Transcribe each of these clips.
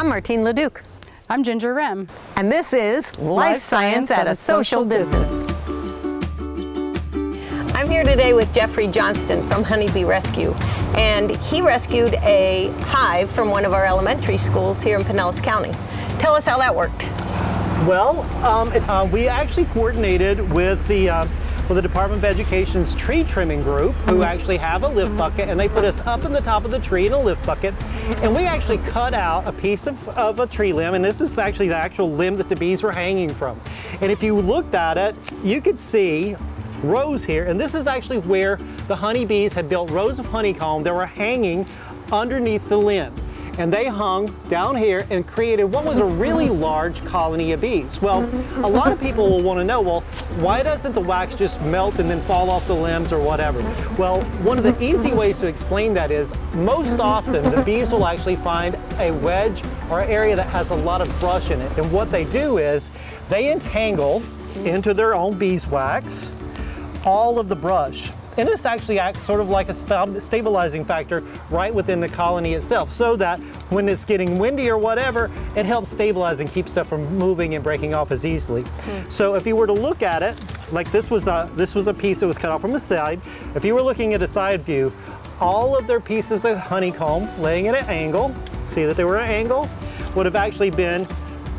I'm Martine LeDuc. I'm Ginger Rem. And this is Life Science at a Social Distance. I'm here today with Jeffrey Johnston from Honeybee Rescue, and he rescued a hive from one of our elementary schools here in Pinellas County. Tell us how that worked. Well, we actually coordinated with the Department of Education's tree trimming group, who actually have a lift bucket, and they put us up in the top of the tree in a lift bucket, and we actually cut out a piece of a tree limb, and this is actually the actual limb that the bees were hanging from. And if you looked at it, you could see rows here, and this is actually where the honeybees had built rows of honeycomb that were hanging underneath the limb. And they hung down here and created what was a really large colony of bees. Well, a lot of people will want to know, well, why doesn't the wax just melt and then fall off the limbs or whatever? Well, one of the easy ways to explain that is most often the bees will actually find a wedge or an area that has a lot of brush in it. And what they do is they entangle into their own beeswax all of the brush. And this actually acts sort of like a stabilizing factor right within the colony itself, so that when it's getting windy or whatever, it helps stabilize and keep stuff from moving and breaking off as easily. So if you were to look at it, like this was a piece that was cut off from the side. If you were looking at a side view, all of their pieces of honeycomb laying at an angle, see that they were at an angle, would have actually been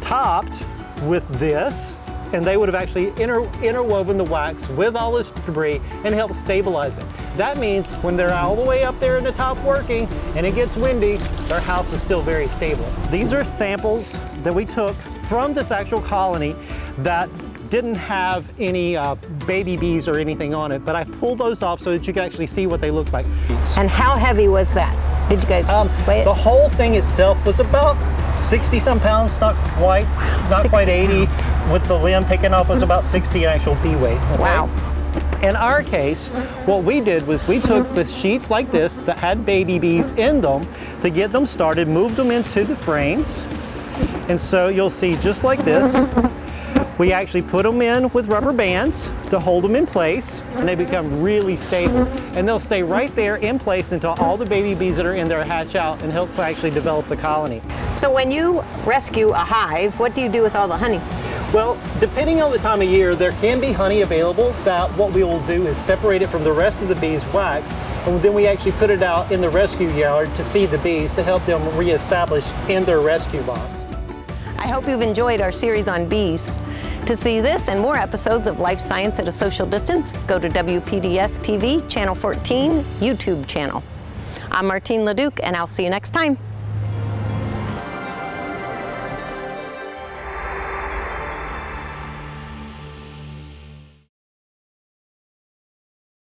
topped with this, and they would have actually interwoven the wax with all this debris and helped stabilize it. That means when they're all the way up there in the top working and it gets windy, their house is still very stable. These are samples that we took from this actual colony that didn't have any baby bees or anything on it, but I pulled those off so that you could actually see what they look like. And how heavy was that? Did you guys weigh it? The whole thing itself was about 60-some pounds, not quite 80. Pounds. With the limb picking off was about 60 actual bee weight. Okay? Wow. In our case, what we did was we took the sheets like this that had baby bees in them to get them started, moved them into the frames, and so you'll see just like this. We actually put them in with rubber bands to hold them in place, and they become really stable. And they'll stay right there in place until all the baby bees that are in there hatch out and help actually develop the colony. So when you rescue a hive, what do you do with all the honey? Well, depending on the time of year, there can be honey available that what we will do is separate it from the rest of the bees' wax, and then we actually put it out in the rescue yard to feed the bees to help them reestablish in their rescue box. I hope you've enjoyed our series on bees. To see this and more episodes of Life Science at a Social Distance, go to WPDS TV, Channel 14, YouTube channel. I'm Martine LeDuc, and I'll see you next time.